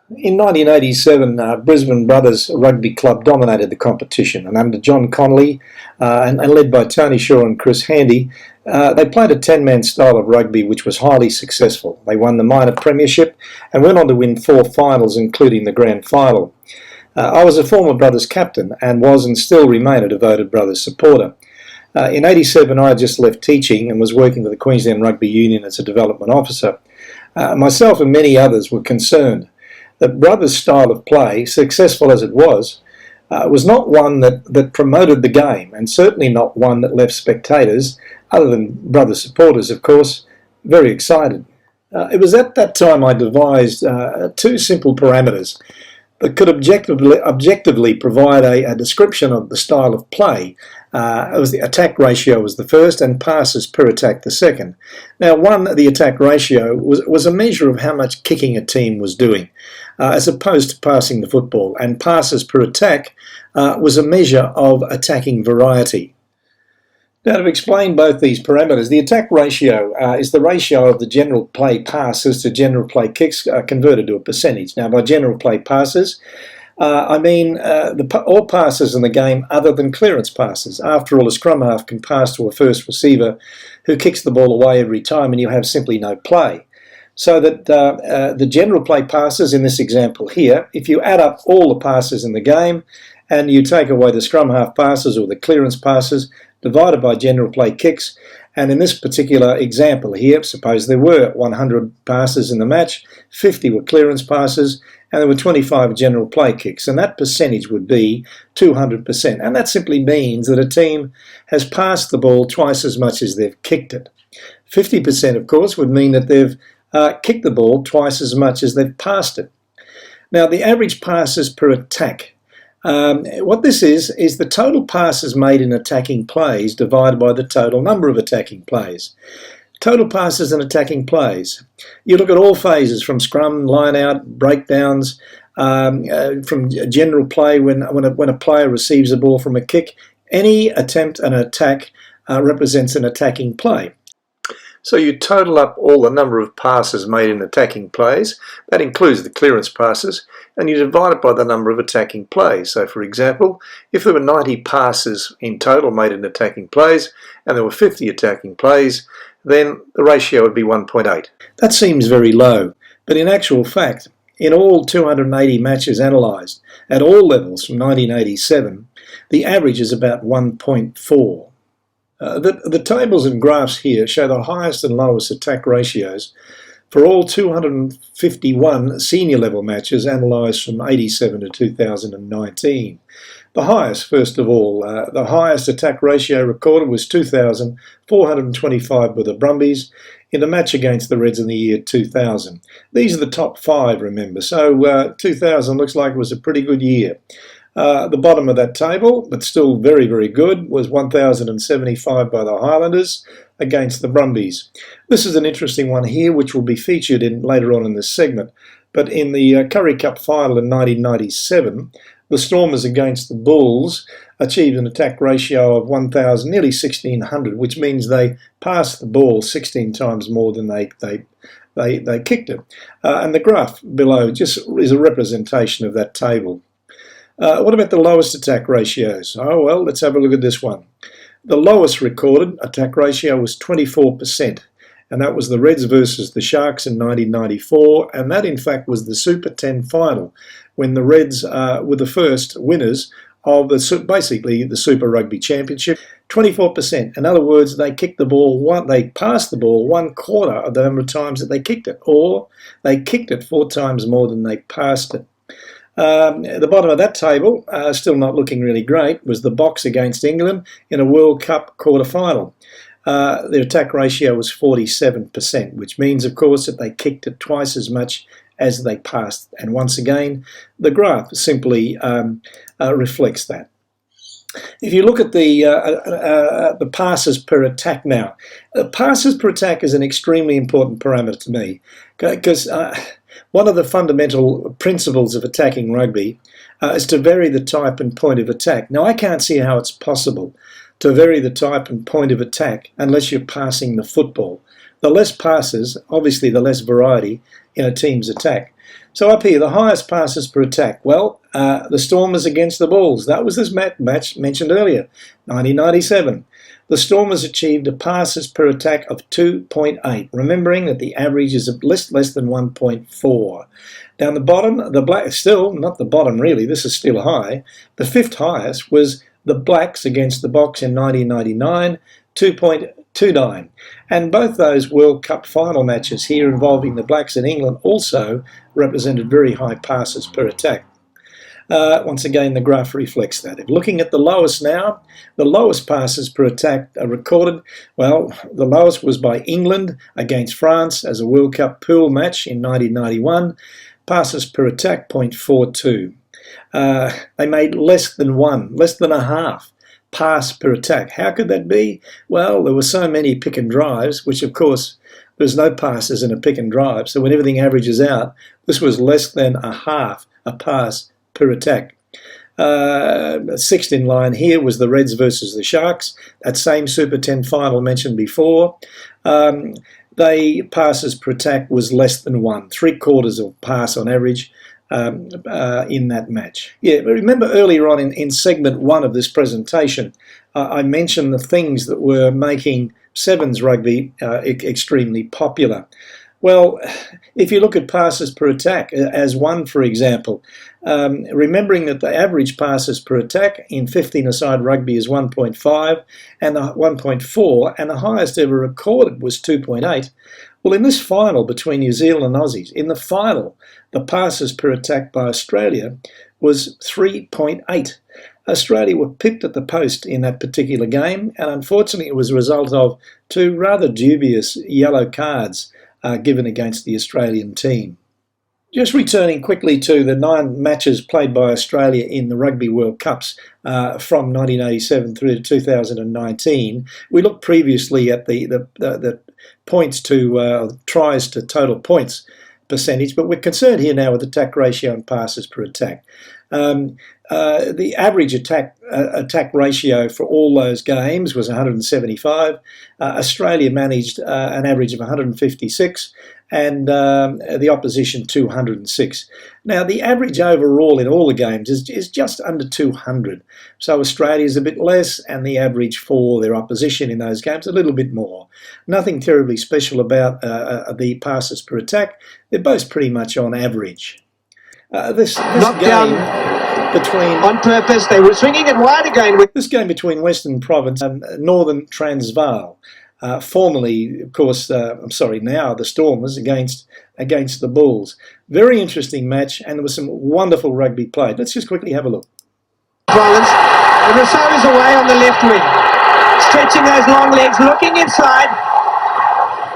In 1987, Brisbane Brothers Rugby Club dominated the competition, and under John Connolly and led by Tony Shaw and Chris Handy, they played a 10-man style of rugby which was highly successful. They won the minor premiership and went on to win 4 finals, including the grand final. I was a former Brothers captain and was and still remain a devoted Brothers supporter. In 87, I had just left teaching and was working for the Queensland Rugby Union as a development officer. Myself and many others were concerned that Brothers' style of play, successful as it was not one that promoted the game, and certainly not one that left spectators, other than Brothers supporters of course, very excited. It was at that time I devised 2 simple parameters that could objectively provide a description of the style of play. It was the attack ratio was the first, and passes per attack the second. Now, the attack ratio was a measure of how much kicking a team was doing, as opposed to passing the football, and passes per attack was a measure of attacking variety. Now, to explain both these parameters, the attack ratio is the ratio of the general play passes to general play kicks converted to a percentage. Now, by general play passes, I mean all passes in the game other than clearance passes. After all, a scrum half can pass to a first receiver who kicks the ball away every time, and you have simply no play. So that the general play passes in this example here, if you add up all the passes in the game and you take away the scrum half passes or the clearance passes, divided by general play kicks, and in this particular example here, suppose there were 100 passes in the match, 50 were clearance passes, and there were 25 general play kicks, and that percentage would be 200%. And that simply means that a team has passed the ball twice as much as they've kicked it. 50%, of course, would mean that they've kicked the ball twice as much as they've passed it. Now, the average passes per attack. What this is the total passes made in attacking plays divided by the total number of attacking plays. Total passes in attacking plays. You look at all phases from scrum, line-out, breakdowns, from general play when a player receives a ball from a kick. Any attempt at an attack represents an attacking play. So you total up all the number of passes made in attacking plays, that includes the clearance passes, and you divide it by the number of attacking plays. So for example, if there were 90 passes in total made in attacking plays, and there were 50 attacking plays, then the ratio would be 1.8. That seems very low, but in actual fact, in all 280 matches analysed, at all levels from 1987, the average is about 1.4. The tables and graphs here show the highest and lowest attack ratios for all 251 senior level matches analysed from 87 to 2019. The highest, first of all, the highest attack ratio recorded was 2,425 by the Brumbies in a match against the Reds in the year 2000. These are the top 5, remember, so 2000 looks like it was a pretty good year. The bottom of that table, but still very, very good, was 1,075 by the Highlanders against the Brumbies. This is an interesting one here, which will be featured later on in this segment. But in the Currie Cup final in 1997, the Stormers against the Bulls achieved an attack ratio of 1,000, nearly 1,600, which means they passed the ball 16 times more than they kicked it. And the graph below just is a representation of that table. What about the lowest attack ratios? Oh, well, let's have a look at this one. The lowest recorded attack ratio was 24%, and that was the Reds versus the Sharks in 1994, and that in fact was the Super 10 final, when the Reds were the first winners of basically the Super Rugby Championship. 24%. In other words, they kicked the ball they passed the ball 1/4 of the number of times that they kicked it, or they kicked it 4 times more than they passed it. At the bottom of that table, still not looking really great, was the Box against England in a World Cup quarter-final. Their attack ratio was 47%, which means, of course, that they kicked it twice as much as they passed. And once again, the graph simply reflects that. If you look at the passes per attack now, passes per attack is an extremely important parameter to me, because one of the fundamental principles of attacking rugby is to vary the type and point of attack. Now, I can't see how it's possible to vary the type and point of attack unless you're passing the football. The less passes, obviously the less variety in a team's attack. So up here, the highest passes per attack. Well, the Stormers against the Bulls. That was this match mentioned earlier, 1997. The Stormers achieved a passes per attack of 2.8, remembering that the average is less than 1.4. Down the bottom, the Black, still not the bottom really, this is still high. The fifth highest was the Blacks against the Box in 1999, 2.29. And both those World Cup final matches here involving the Blacks in England also represented very high passes per attack. Once again, the graph reflects that. If looking at the lowest now, the lowest passes per attack are recorded. Well, the lowest was by England against France as a World Cup pool match in 1991. Passes per attack, 0.42. They made less than a half pass per attack. How could that be? Well, there were so many pick and drives, which of course there's no passes in a pick and drive. So when everything averages out, this was less than a half a pass per attack. Sixth in line here was the Reds versus the Sharks. That same Super 10 final mentioned before. They passes per attack was less than 1, 3/4 of pass on average in that match. Yeah, remember earlier on in segment 1 of this presentation, I mentioned the things that were making sevens rugby extremely popular. Well, if you look at passes per attack as one, for example, remembering that the average passes per attack in 15-a-side rugby is 1.5 and the 1.4, and the highest ever recorded was 2.8. Well, in this final between New Zealand and Aussies, in the final, the passes per attack by Australia was 3.8. Australia were pipped at the post in that particular game, and unfortunately it was a result of 2 rather dubious yellow cards given against the Australian team. Just returning quickly to the 9 matches played by Australia in the Rugby World Cups from 1987 through to 2019, we looked previously at the points to tries to total points percentage, but we're concerned here now with attack ratio and passes per attack. The average attack ratio for all those games was 175. Australia managed an average of 156, and the opposition 206. Now, the average overall in all the games is just under 200. So Australia's a bit less, and the average for their opposition in those games a little bit more. Nothing terribly special about the passes per attack. They're both pretty much on average. This game between on purpose, they were swinging it wide again. This game between Western Province and Northern Transvaal, formerly, of course, now the Stormers against the Bulls. Very interesting match, and there was some wonderful rugby played. Let's just quickly have a look. Rollins, and Rousseau is away on the left wing, stretching those long legs, looking inside.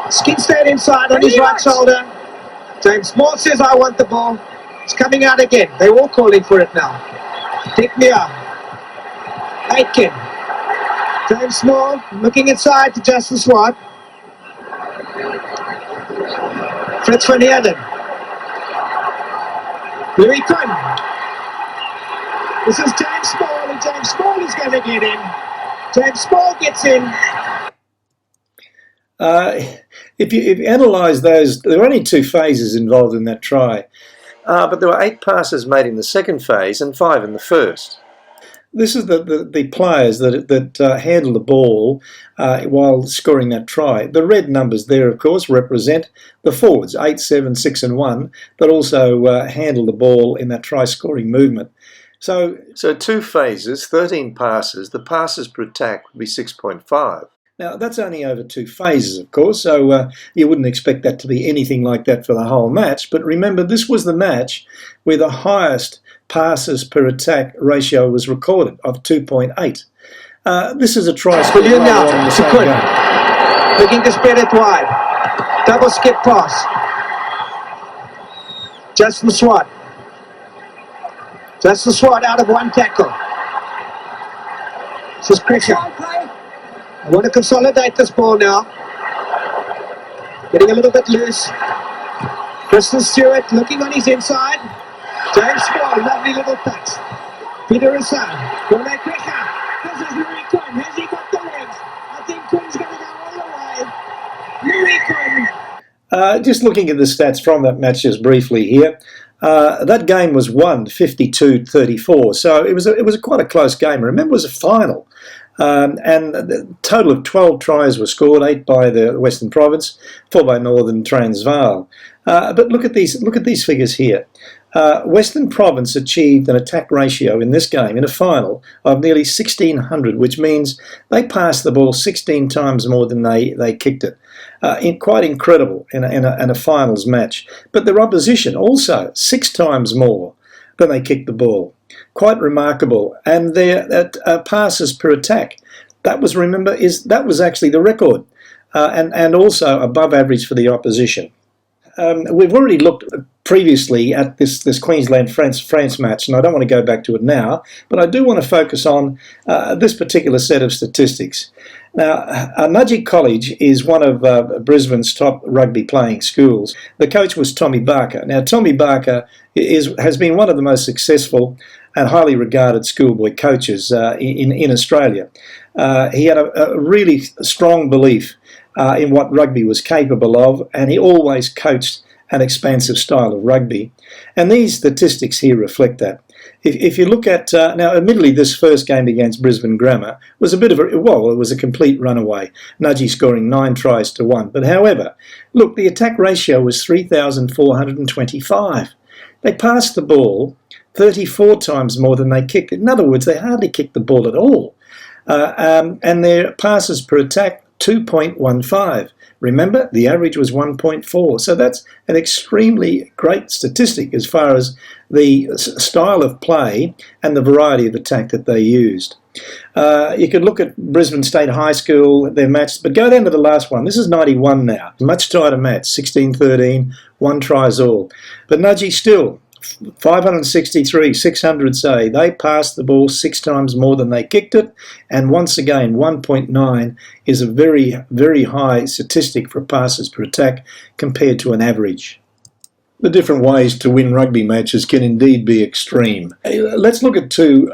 Skin stayed inside on his right shoulder. James Small says, "I want the ball." It's coming out again. They're all calling for it now. Pick me up. Aitken. James Small looking inside to Justin Swart. Fritz van Heerden. Louis Kuhn. This is James Small, and James Small is going to get in. James Small gets in. If you analyse those, there were only 2 phases involved in that try. But there were 8 passes made in the second phase and 5 in the first. This is the players that handle the ball while scoring that try. The red numbers there, of course, represent the forwards, 8, 7, 6 and 1, that also handle the ball in that try-scoring movement. So 2 phases, 13 passes, the passes per attack would be 6.5. Now, that's only over 2 phases, of course, so you wouldn't expect that to be anything like that for the whole match. But remember, this was the match where the highest passes per attack ratio was recorded of 2.8. This is a try score now, in the same game. Looking to spread it wide. Double skip pass. Justin Swart. Justin Swart out of 1 tackle. This is pressure. I want to consolidate this ball now. Getting a little bit loose. Kristen Stewart looking on his inside. James Small, lovely little touch. Peter Rousseau. Corner pressure. This is Louis Kuhn. Has he got the legs? I think Kuhn's going to go all the way. Louis Kuhn. Just looking at the stats from that match just briefly here, that game was won 52-34, so it was quite a close game. Remember, it was a final. And a total of 12 tries were scored, 8 by the Western Province, 4 by Northern Transvaal. But look at these figures here. Western Province achieved an attack ratio in this game, in a final, of nearly 1,600, which means they passed the ball 16 times more than they kicked it. Quite incredible in a finals match. But their opposition also 6 times more than they kicked the ball. Quite remarkable. And their passes per attack, that was actually the record, and also above average for the opposition. We've already looked previously at this Queensland-France match, and I don't want to go back to it now, but I do want to focus on this particular set of statistics. Now, Nudgee College is one of Brisbane's top rugby playing schools. The coach was Tommy Barker. Now, Tommy Barker has been one of the most successful and highly regarded schoolboy coaches in Australia. He had a really strong belief in what rugby was capable of, and he always coached an expansive style of rugby. And these statistics here reflect that. If you look at, now admittedly this first game against Brisbane Grammar was it was a complete runaway, Nudgee scoring 9 tries to 1. But however, look, the attack ratio was 3,425. They passed the ball 34 times more than they kicked it. In other words, they hardly kicked the ball at all. And their passes per attack, 2.15. Remember, the average was 1.4. So that's an extremely great statistic as far as the style of play and the variety of attack that they used. You could look at Brisbane State High School, their match, but go down to the last one. This is 91 now. Much tighter match, 16-13, 1 tries all. But Nudgee still, 563, 600 say. They passed the ball 6 times more than they kicked it, and once again 1.9 is a very, very high statistic for passes per attack compared to an average. The different ways to win rugby matches can indeed be extreme. Let's look at two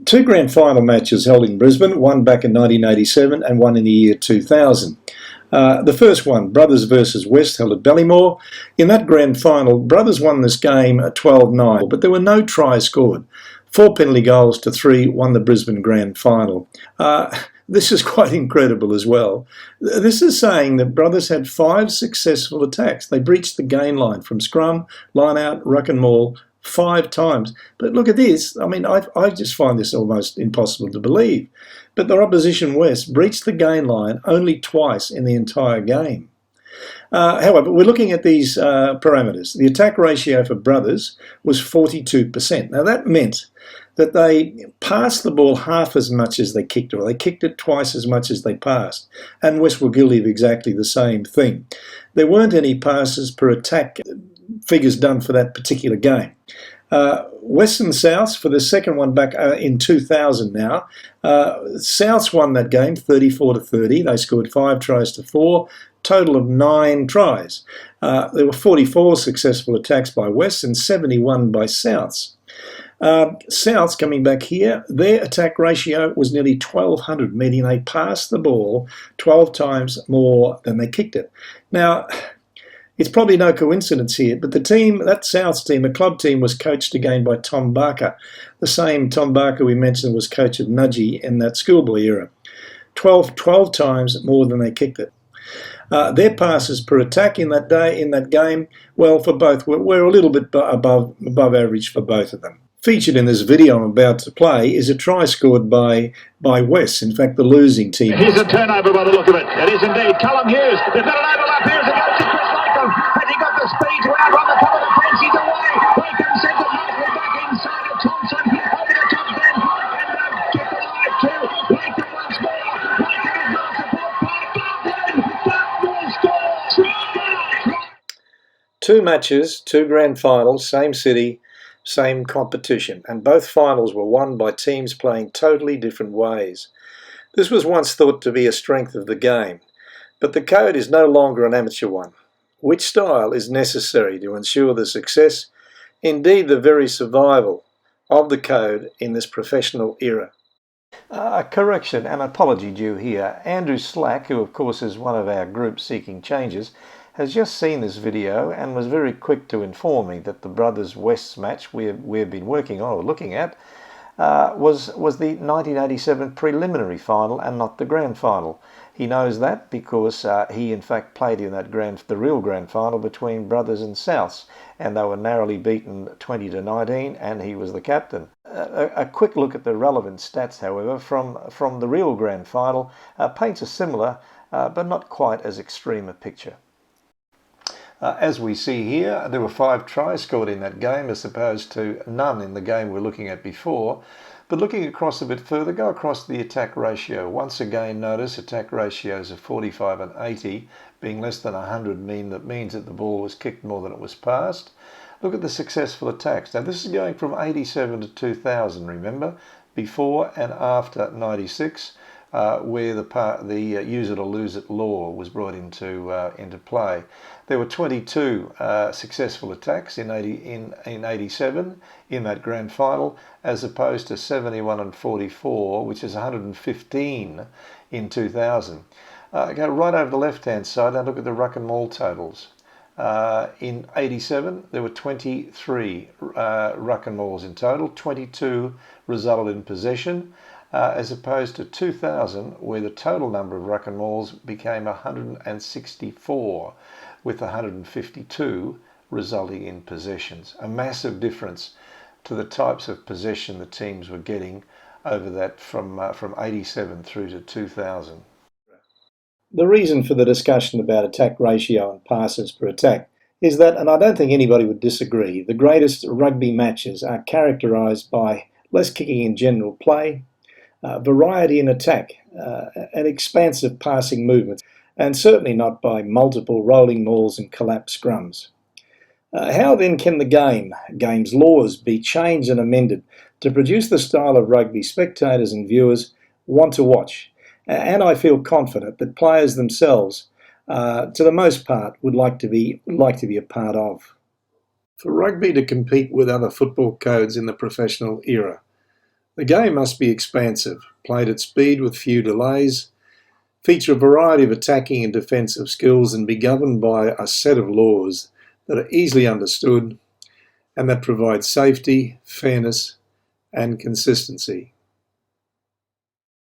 grand final matches held in Brisbane, one back in 1987 and one in the year 2000. The first one, Brothers versus West, held at Ballymore. In that grand final, Brothers won this game at 12-9, but there were no tries scored. 4 penalty goals to 3 won the Brisbane grand final. This is quite incredible as well. This is saying that Brothers had 5 successful attacks. They breached the gain line from scrum, line out, ruck and maul 5 times. But look at this. I mean, I just find this almost impossible to believe. But the opposition West breached the gain line only twice in the entire game. However, we're looking at these parameters. The attack ratio for Brothers was 42%. Now that meant that they passed the ball half as much as they kicked it, or they kicked it twice as much as they passed. And West were guilty of exactly the same thing. There weren't any passes per attack figures done for that particular game. West and Souths for the second one back in 2000 now. Souths won that game 34-30. They scored 5 tries to 4, total of 9 tries. There were 44 successful attacks by West and 71 by Souths. Souths coming back here, their attack ratio was nearly 1,200, meaning they passed the ball 12 times more than they kicked it. Now, it's probably no coincidence here, but the team, that Souths team, the club team, was coached again by Tom Barker. The same Tom Barker we mentioned was coach of Nudgee in that schoolboy era. 12 times more than they kicked it. Their passes per attack in that game, well, for both, were a little bit above average for both of them. Featured in this video I'm about to play is a try scored by West, in fact the losing team. Here's a turnover by the look of it. It is indeed. Callum Hughes. They've got an overlap here as it goes to Chris Latham. Has he got the speed to outrun the cover of the fence? He's away. Latham sends it nicely back inside of Thompson. Over the top then. And kept alive too. Latham once more. Latham is not support by Garden. That will score. 2 matches, 2 grand finals, same city, same competition, and both finals were won by teams playing totally different ways. This was once thought to be a strength of the game, but the code is no longer an amateur one. Which style is necessary to ensure the success, indeed the very survival, of the code in this professional era? A correction and apology due here. Andrew Slack, who of course is one of our group seeking changes, has just seen this video and was very quick to inform me that the Brothers Wests match we've been working on or looking at was the 1987 preliminary final and not the grand final. He knows that because he in fact played in that the real grand final between Brothers and Souths, and they were narrowly beaten 20-19, and he was the captain. A quick look at the relevant stats, however, from the real grand final paints a similar but not quite as extreme a picture. As we see here, there were 5 tries scored in that game as opposed to none in the game we're looking at before. But looking across a bit further, go across the attack ratio. Once again, notice attack ratios of 45 and 80 being less than 100 means that the ball was kicked more than it was passed. Look at the successful attacks. Now this is going from 87 to 2000, remember, before and after 96. Where the use it or lose it law was brought into play. There were 22 successful attacks in 87 in that grand final, as opposed to 71 and 44, which is 115 in 2000. Go right over the left-hand side and look at the ruck and maul totals. In 87, there were 23 ruck and mauls in total. 22 resulted in possession. As opposed to 2000, where the total number of ruck and mauls became 164, with 152 resulting in possessions. A massive difference to the types of possession the teams were getting over that from 87 through to 2000. The reason for the discussion about attack ratio and passes per attack is that, and I don't think anybody would disagree, the greatest rugby matches are characterised by less kicking in general play, variety in attack, and expansive passing movements, and certainly not by multiple rolling mauls and collapsed scrums. How then can the game's laws be changed and amended to produce the style of rugby spectators and viewers want to watch? And I feel confident that players themselves, to the most part, would like to be a part of. For rugby to compete with other football codes in the professional era, the game must be expansive, played at speed with few delays, feature a variety of attacking and defensive skills, and be governed by a set of laws that are easily understood and that provide safety, fairness, and consistency.